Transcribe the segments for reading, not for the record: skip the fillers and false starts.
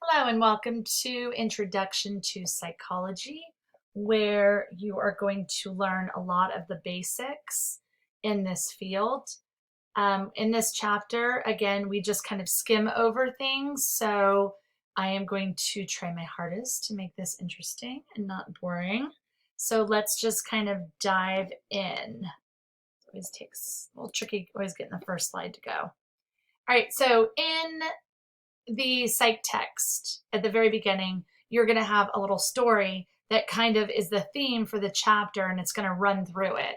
Hello and welcome to Introduction to Psychology, where you are going to learn a lot of the basics in this field. In this chapter, again, we just kind of skim over things, so I am going to try my hardest to make this interesting and not boring. So let's just kind of dive in. It always takes a little tricky, always getting the first slide to go. All right, so in the psych text at the very beginning, you're going to have a little story that kind of is the theme for the chapter, and it's going to run through it.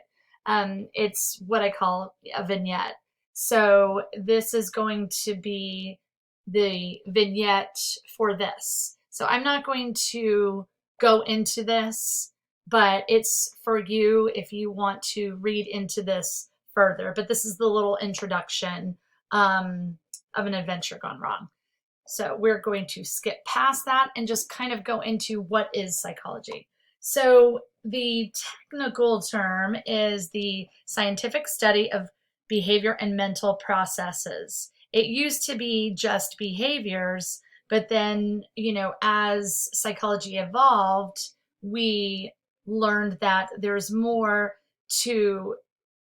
It's what I call a vignette. So this is going to be the vignette for this. So I'm not going to go into this, but it's for you if you want to read into this further. But this is the little introduction of an adventure gone wrong. So we're going to skip past that and just kind of go into what is psychology. So the technical term is the scientific study of behavior and mental processes. It used to be just behaviors, but then, as psychology evolved, we learned that there's more to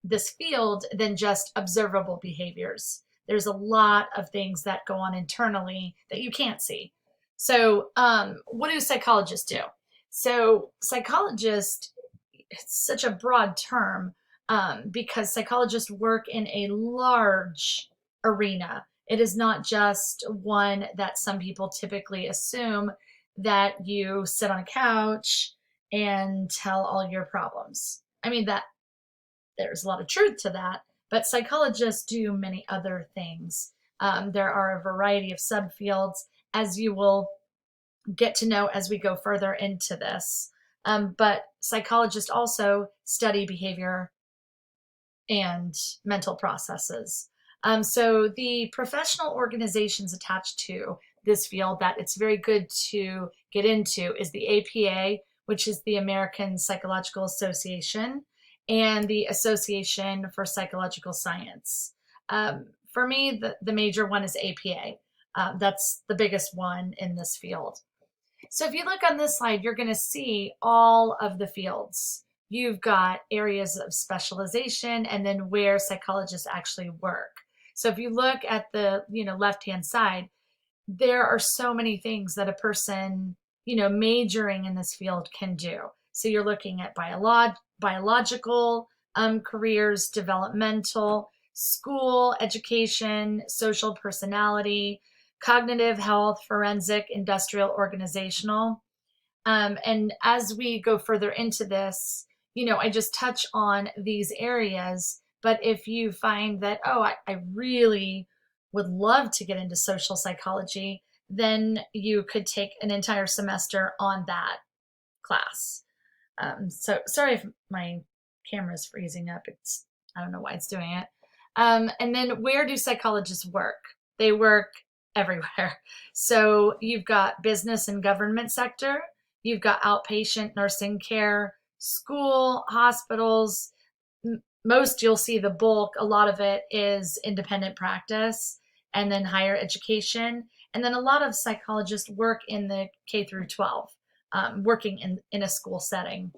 this field than just observable behaviors. There's a lot of things that go on internally that you can't see. So what do psychologists do? So psychologist, it's such a broad term because psychologists work in a large arena. It is not just one that some people typically assume that you sit on a couch and tell all your problems. I mean, that there's a lot of truth to that, but psychologists do many other things. There are a variety of subfields, as you will get to know as we go further into this. But psychologists also study behavior and mental processes. So the professional organizations attached to this field that it's very good to get into is the APA, which is the American Psychological Association, and the Association for Psychological Science. For me, the major one is APA. That's the biggest one in this field. So if you look on this slide, you're going to see all of the fields. You've got areas of specialization and then where psychologists actually work. So if you look at the left-hand side, there are so many things that a person majoring in this field can do. So you're looking at biological careers, developmental, school, education, social personality, cognitive health, forensic, industrial, organizational. And as we go further into this, I just touch on these areas. But if you find that, I really would love to get into social psychology, then you could take an entire semester on that class. So sorry if my camera's freezing up. I don't know why it's doing it. And then where do psychologists work? They work everywhere. So you've got business and government sector, you've got outpatient nursing care, school, hospitals. Most you'll see the bulk, a lot of it is independent practice, and then higher education. And then a lot of psychologists work in the K through 12, working in a school setting.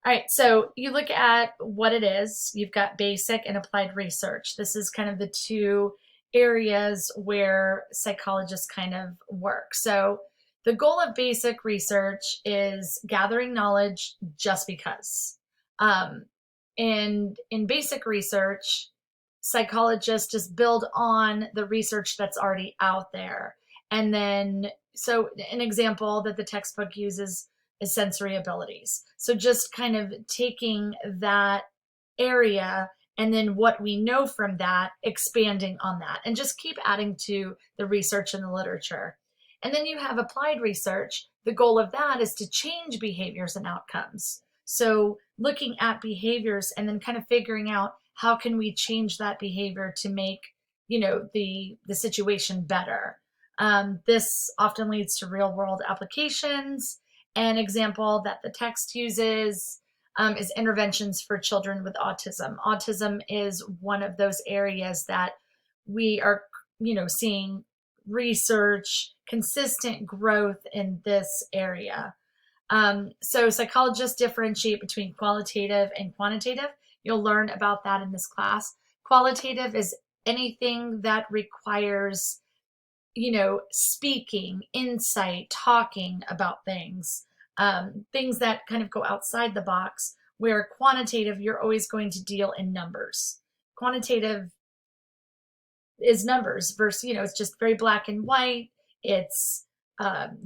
All right, so you look at what it is. You've got basic and applied research. This is kind of the two areas where psychologists kind of work. So the goal of basic research is gathering knowledge just because. And in basic research, psychologists just build on the research that's already out there. And then, so an example that the textbook uses is sensory abilities. So just kind of taking that area and then what we know from that, expanding on that, and just keep adding to the research and the literature. And then you have applied research. The goal of that is to change behaviors and outcomes. So looking at behaviors and then kind of figuring out how can we change that behavior to make, the situation better. This often leads to real world applications. An example that the text uses is interventions for children with autism. Autism is one of those areas that we are, seeing research, consistent growth in this area. So psychologists differentiate between qualitative and quantitative. You'll learn about that in this class. Qualitative is anything that requires, speaking, insight, talking about things, things that kind of go outside the box, where quantitative, you're always going to deal in numbers. Quantitative is numbers versus, it's just very black and white. It's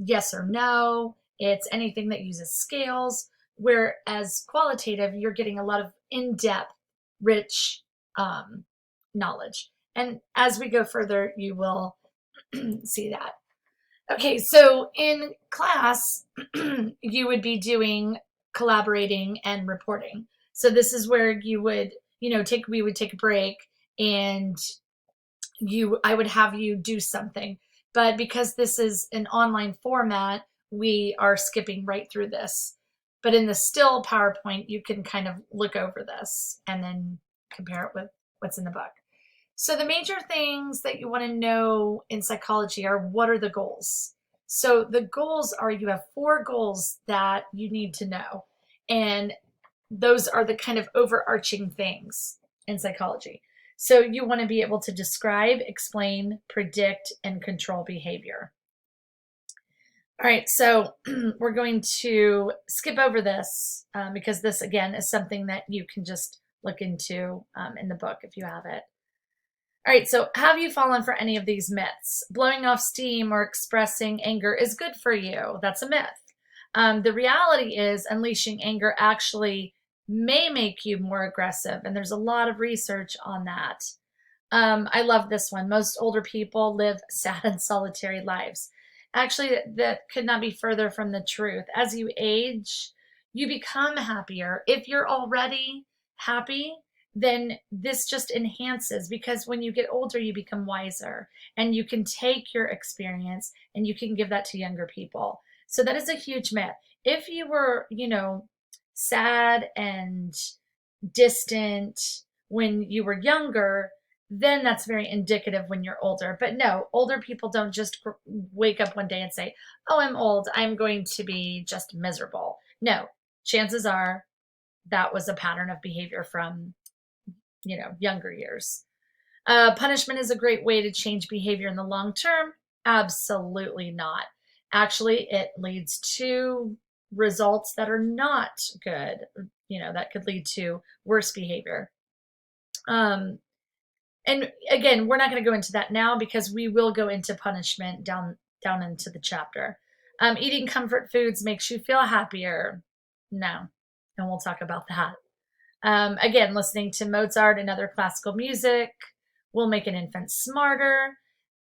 yes or no. It's anything that uses scales. Whereas qualitative, you're getting a lot of in-depth, rich knowledge. And as we go further, you will see that. Okay, so in class, you would be doing collaborating and reporting. So this is where you would, we would take a break and I would have you do something. But because this is an online format, we are skipping right through this. But in the still PowerPoint, you can kind of look over this and then compare it with what's in the book. So the major things that you want to know in psychology are, what are the goals? So the goals are, you have 4 goals that you need to know. And those are the kind of overarching things in psychology. So you want to be able to describe, explain, predict, and control behavior. All right, so we're going to skip over this because this, again, is something that you can just look into in the book if you have it. All right, so have you fallen for any of these myths? Blowing off steam or expressing anger is good for you. That's a myth. The reality is unleashing anger actually may make you more aggressive, and there's a lot of research on that. I love this one. Most older people live sad and solitary lives. Actually, that could not be further from the truth. As you age, you become happier. If you're already happy, then this just enhances, because when you get older, you become wiser and you can take your experience and you can give that to younger people. So that is a huge myth. If you were, sad and distant when you were younger, then that's very indicative when you're older. But no, older people don't just wake up one day and say, oh, I'm old, I'm going to be just miserable. No, chances are that was a pattern of behavior from, younger years. Punishment is a great way to change behavior in the long term. Absolutely not. Actually, it leads to results that are not good, that could lead to worse behavior. And again, we're not going to go into that now because we will go into punishment down into the chapter. Eating comfort foods makes you feel happier. No, and we'll talk about that. Again, listening to Mozart and other classical music will make an infant smarter.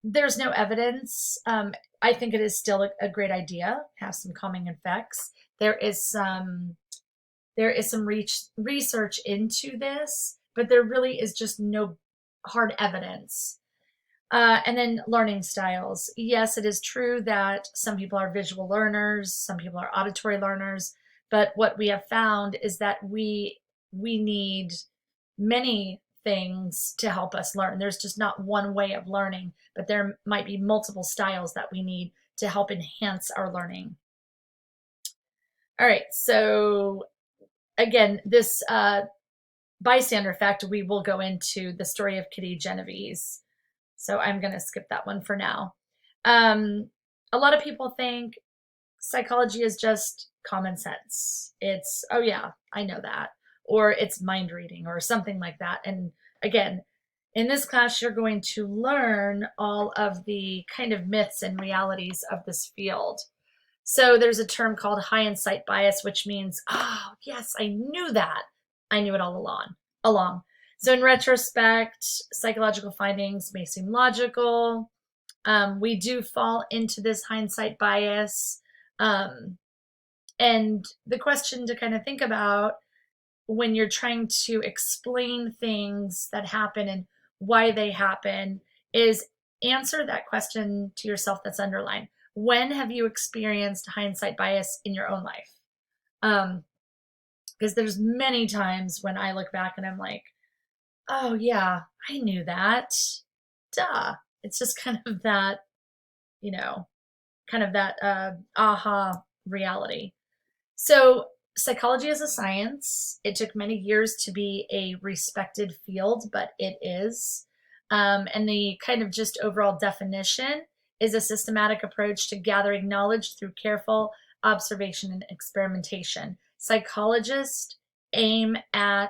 There's no evidence. I think it is still a great idea, have some calming effects. There is some research into this, but there really is just no hard evidence. And then learning styles. Yes, it is true that some people are visual learners, some people are auditory learners, but what we have found is that we need many things to help us learn. There's just not one way of learning, but there might be multiple styles that we need to help enhance our learning. All right, so again, this bystander effect, we will go into the story of Kitty Genovese. So I'm going to skip that one for now. A lot of people think psychology is just common sense. It's, oh yeah, I know that. Or it's mind reading or something like that. And again, in this class, you're going to learn all of the kind of myths and realities of this field. So there's a term called hindsight bias, which means, oh, yes, I knew that. I knew it all along. So in retrospect, psychological findings may seem logical. We do fall into this hindsight bias. And the question to kind of think about when you're trying to explain things that happen and why they happen is answer that question to yourself that's underlined. When have you experienced hindsight bias in your own life? Because there's many times when I look back and I'm like, oh yeah, I knew that. Duh. It's just kind of that kind of that aha reality. So psychology is a science. It took many years to be a respected field, but it is. And the kind of just overall definition is a systematic approach to gathering knowledge through careful observation and experimentation. Psychologists aim at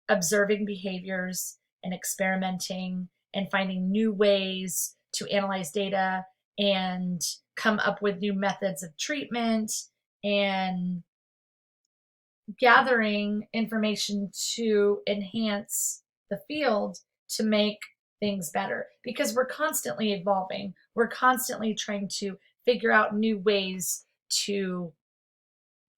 observing behaviors and experimenting and finding new ways to analyze data and come up with new methods of treatment and gathering information to enhance the field to make things better, because we're constantly evolving. We're constantly trying to figure out new ways to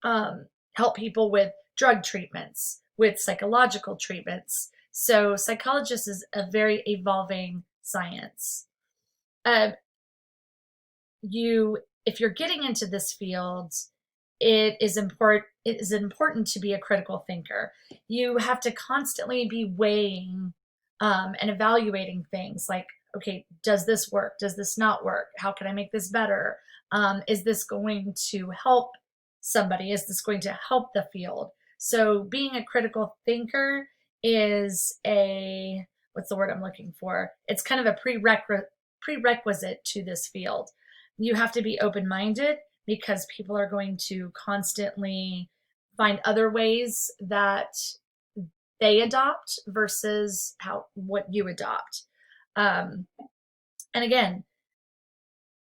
help people with drug treatments, with psychological treatments. So psychologist is a very evolving science. If you're getting into this field, it is important to be a critical thinker. You have to constantly be weighing and evaluating things like, okay, does this work? Does this not work? How can I make this better? Is this going to help somebody? Is this going to help the field? So being a critical thinker is what's the word I'm looking for? It's kind of a prerequisite to this field. You have to be open-minded, because people are going to constantly find other ways that they adopt versus what you adopt. And again,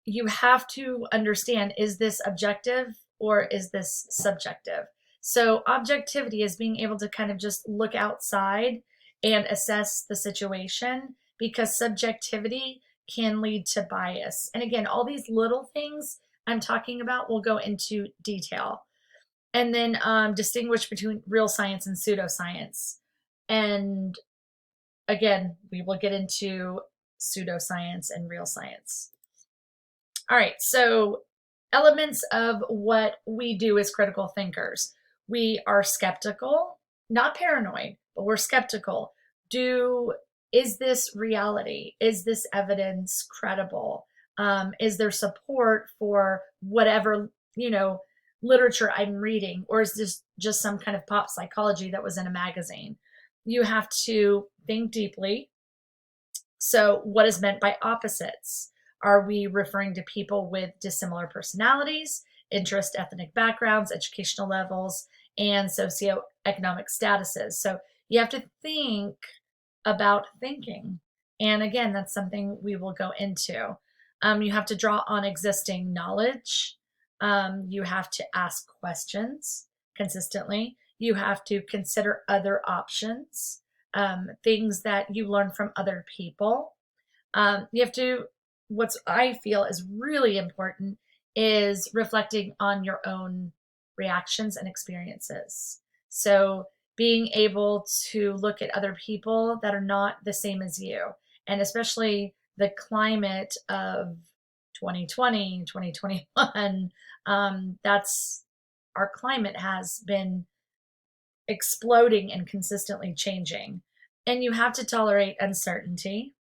you have to understand, is this objective or is this subjective? So objectivity is being able to kind of just look outside and assess the situation, because subjectivity can lead to bias. And again, all these little things I'm talking about will go into detail. And then distinguish between real science and pseudoscience. And again, we will get into pseudoscience and real science. All right, so elements of what we do as critical thinkers. We are skeptical, not paranoid, but we're skeptical. Is this reality? Is this evidence credible? Is there support for whatever, literature I'm reading? Or is this just some kind of pop psychology that was in a magazine? You have to think deeply. So what is meant by opposites? Are we referring to people with dissimilar personalities, interest, ethnic backgrounds, educational levels, and socioeconomic statuses? So you have to think about thinking. And again, that's something we will go into. You have to draw on existing knowledge. You have to ask questions consistently. You have to consider other options, things that you learn from other people. What I feel is really important is reflecting on your own reactions and experiences. So being able to look at other people that are not the same as you, and especially the climate of 2020, 2021, our climate has been exploding and consistently changing. And you have to tolerate uncertainty.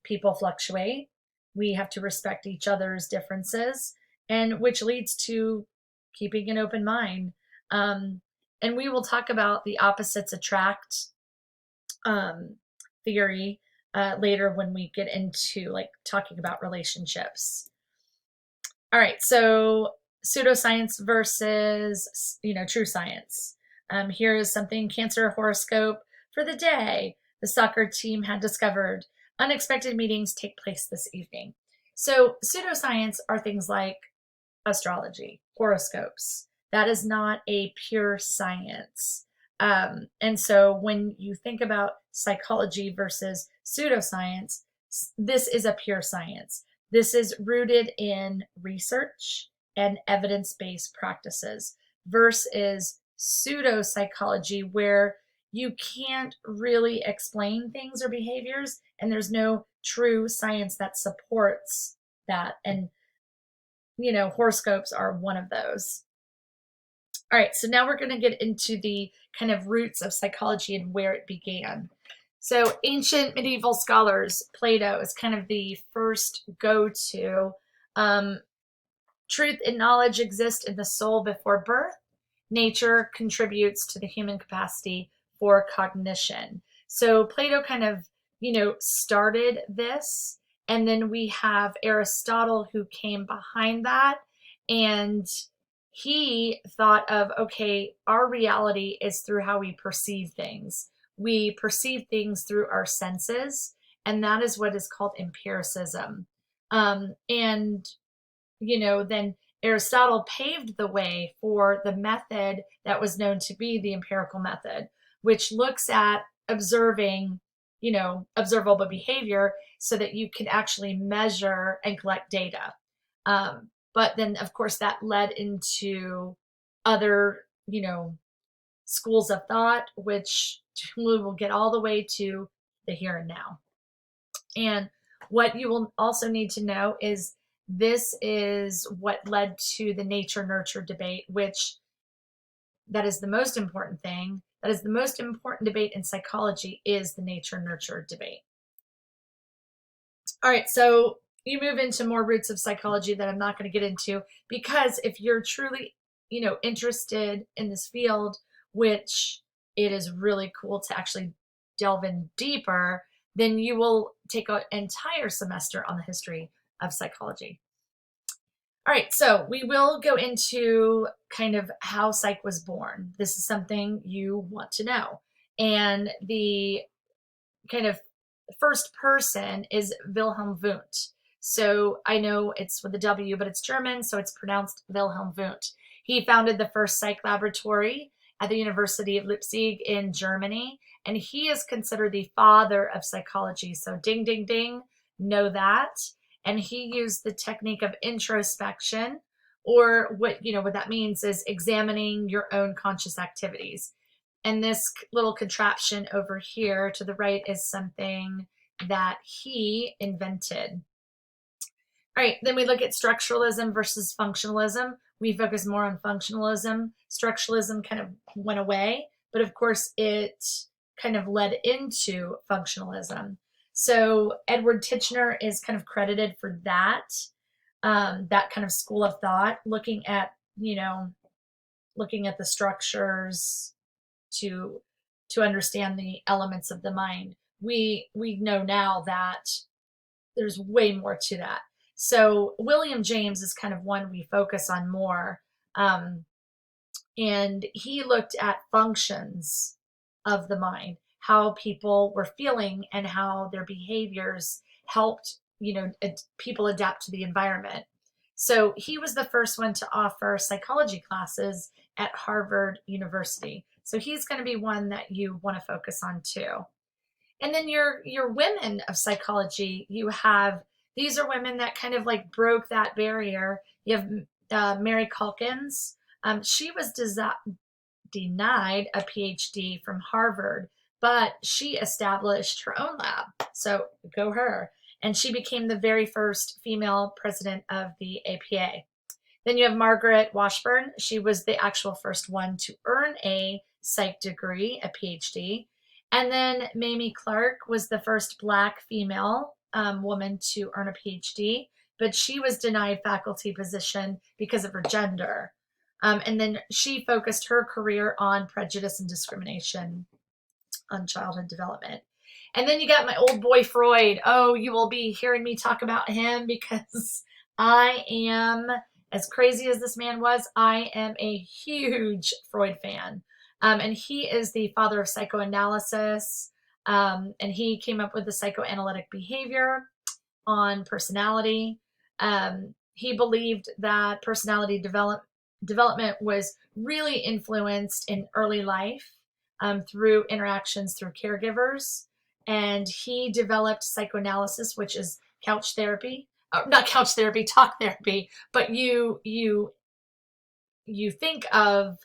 People fluctuate. We have to respect each other's differences, and which leads to keeping an open mind. And we will talk about the opposites attract theory later when we get into talking about relationships. All right, so pseudoscience versus true science. Here is something: Cancer horoscope for the day. The soccer team had discovered unexpected meetings take place this evening. So pseudoscience are things like astrology, horoscopes. That is not a pure science. And so when you think about psychology versus pseudoscience, this is a pure science. This is rooted in research and evidence-based practices versus pseudopsychology, where you can't really explain things or behaviors, and there's no true science that supports that. And, horoscopes are one of those. All right, so now we're going to get into the kind of roots of psychology and where it began. So ancient medieval scholars, Plato is kind of the first go-to. Um, Truth and knowledge exist in the soul before birth. Nature contributes to the human capacity for cognition. So Plato kind of, started this. And then we have Aristotle who came behind that. And he thought of, okay, our reality is through how we perceive things. We perceive things through our senses, and that is what is called empiricism. And then Aristotle paved the way for the method that was known to be the empirical method, which looks at observing, observable behavior so that you can actually measure and collect data. But then, of course, that led into other, schools of thought, which we will get all the way to the here and now. And what you will also need to know is this is what led to the nature nurture debate, which that is the most important thing. That is the most important debate in psychology, is the nature nurture debate. All right, so you move into more roots of psychology that I'm not going to get into, because if you're truly, interested in this field, which it is really cool to actually delve in deeper, then you will take an entire semester on the history of psychology. All right, so we will go into kind of how psych was born. This is something you want to know. And the kind of first person is Wilhelm Wundt. So I know it's with a W, but it's German, so it's pronounced Wilhelm Wundt. He founded the first psych laboratory at the University of Leipzig in Germany, and he is considered the father of psychology. So ding, ding, ding, know that. And he used the technique of introspection, or what that means is examining your own conscious activities. And this little contraption over here to the right is something that he invented. All right, then we look at structuralism versus functionalism. We focus more on functionalism. Structuralism kind of went away, but of course it kind of led into functionalism. So Edward Titchener is kind of credited for that, that kind of school of thought, looking at the structures to understand the elements of the mind. We know now that there's way more to that. So William James is kind of one we focus on more. And he looked at functions of the mind, how people were feeling and how their behaviors helped, people adapt to the environment. So he was the first one to offer psychology classes at Harvard University. So he's going to be one that you want to focus on too. And then your women of psychology, these are women that kind of like broke that barrier. You have Mary Calkins. She was denied a PhD from Harvard, but she established her own lab. So go her. And she became the very first female president of the APA. Then you have Margaret Washburn. She was the actual first one to earn a psych degree, a PhD. And then Mamie Clark was the first Black female woman to earn a PhD, but she was denied faculty position because of her gender. And then she focused her career on prejudice and discrimination on childhood development. And then you got my old boy Freud. Oh, you will be hearing me talk about him because I am, as crazy as this man was, I am a huge Freud fan. And he is the father of psychoanalysis. And he came up with the psychoanalytic behavior on personality. He believed that personality development was really influenced in early life through interactions through caregivers. And he developed psychoanalysis, which is couch therapy. Not couch therapy, talk therapy. But you think of,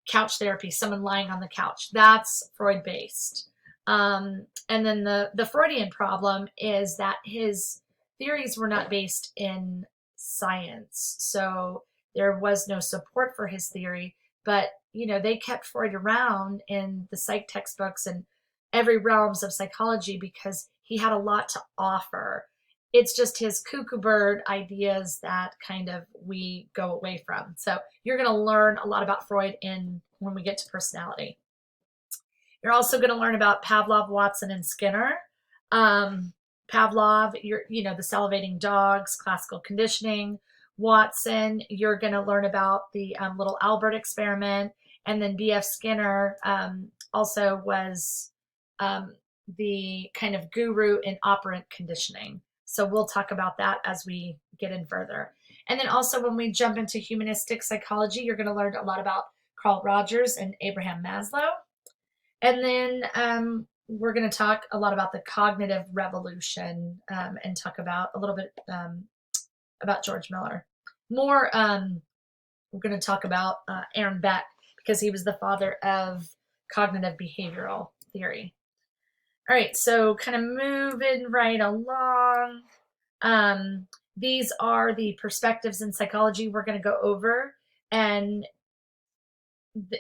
couch therapy, someone lying on the couch. That's Freud based. And then the Freudian problem is that his theories were not based in science. So there was no support for his theory, but they kept Freud around in the psych textbooks, and every realms of psychology because he had a lot to offer. It's just his cuckoo bird ideas that kind of we go away from. So you're going to learn a lot about Freud when we get to personality. You're also going to learn about Pavlov, Watson, and Skinner. Pavlov, the salivating dogs, classical conditioning. Watson, you're going to learn about the little Albert experiment. And then B.F. Skinner also was the kind of guru in operant conditioning. So we'll talk about that as we get in further. And then also when we jump into humanistic psychology, you're going to learn a lot about Carl Rogers and Abraham Maslow. And then we're going to talk a lot about the cognitive revolution and talk about a little bit about George Miller. More, we're going to talk about Aaron Beck because he was the father of cognitive behavioral theory. All right, so kind of moving right along. These are the perspectives in psychology we're going to go over, and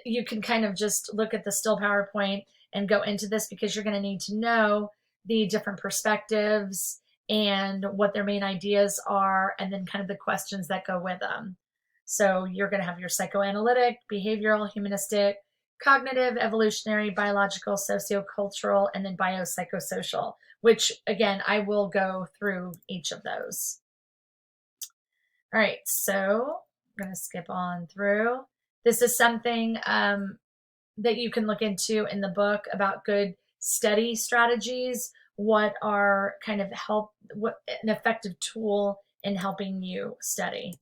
you can kind of just look at the still PowerPoint and go into this because you're going to need to know the different perspectives and what their main ideas are, and then kind of the questions that go with them. So you're going to have your psychoanalytic, behavioral, humanistic, cognitive, evolutionary, biological, sociocultural, and then biopsychosocial, which again, I will go through each of those. All right, so I'm going to skip on through. This is something that you can look into in the book about good study strategies. What are kind of what an effective tool in helping you study.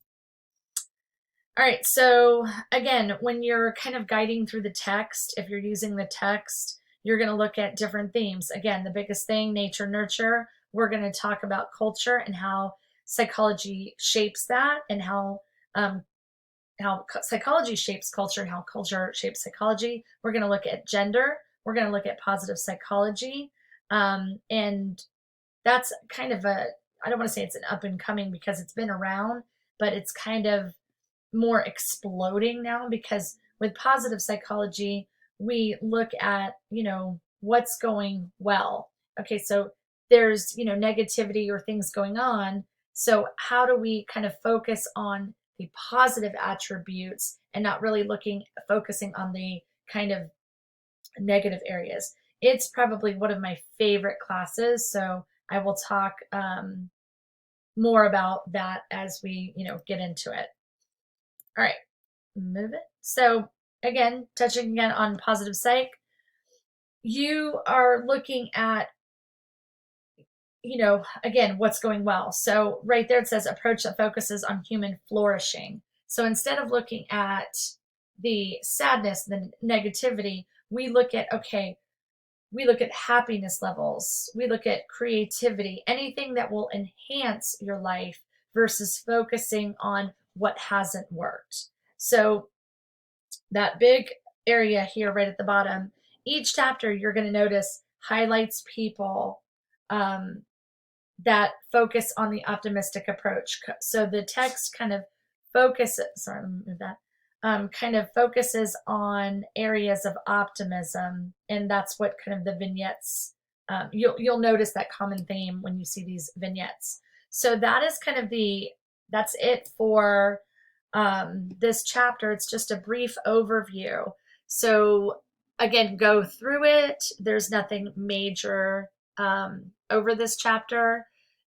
All right, so again, when you're kind of guiding through the text, if you're using the text, you're going to look at different themes. Again, the biggest thing, nature, nurture. We're going to talk about culture and how psychology shapes that, and how psychology shapes culture and how culture shapes psychology. We're going to look at gender. We're going to look at positive psychology. And that's kind of I don't want to say it's an up and coming because it's been around, but it's kind of more exploding now because with positive psychology, we look at, what's going well. Okay, so there's, negativity or things going on. So how do we kind of focus on the positive attributes and not really focusing on the kind of negative areas? It's probably one of my favorite classes. So I will talk more about that as we, get into it. All right, move it. So again, touching again on positive psych, you are looking at, again, what's going well. So right there it says approach that focuses on human flourishing. So instead of looking at the sadness, the negativity, we look at happiness levels. We look at creativity, anything that will enhance your life versus focusing on what hasn't worked. So that big area here right at the bottom, each chapter you're going to notice highlights people that focus on the optimistic approach. So the text kind of focuses on areas of optimism, and that's what kind of the vignettes, you'll notice that common theme when you see these vignettes. So that is kind of that's it for this chapter. It's just a brief overview. So again, go through it. There's nothing major over this chapter,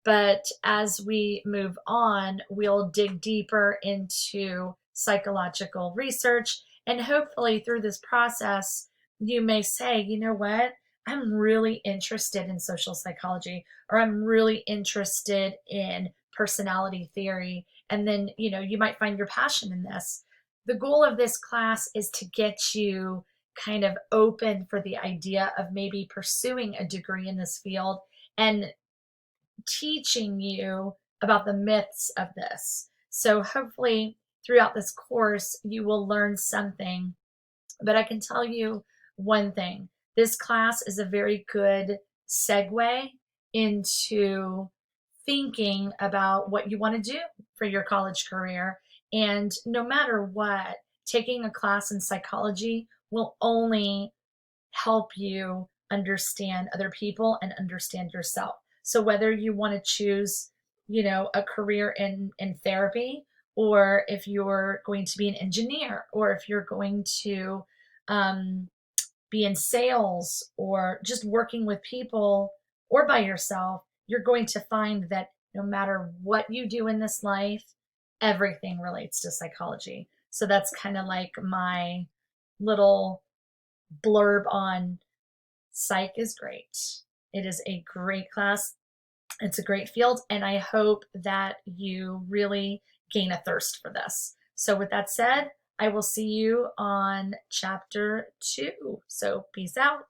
but as we move on, we'll dig deeper into psychological research, and hopefully through this process, you may say, you know what, I'm really interested in social psychology, or I'm really interested in personality theory. And then, you might find your passion in this. The goal of this class is to get you kind of open for the idea of maybe pursuing a degree in this field and teaching you about the myths of this. So hopefully throughout this course, you will learn something. But I can tell you one thing. This class is a very good segue into thinking about what you want to do for your college career. And no matter what, taking a class in psychology will only help you understand other people and understand yourself. So whether you want to choose, you know, a career in therapy, or if you're going to be an engineer, or if you're going to um, be in sales, or just working with people or by yourself, you're going to find that no matter what you do in this life, everything relates to psychology. So that's kind of like my little blurb on Psych is great. It is a great class. It's a great field, and I hope that you really gain a thirst for this. So with that said, I will see you on chapter 2. So peace out.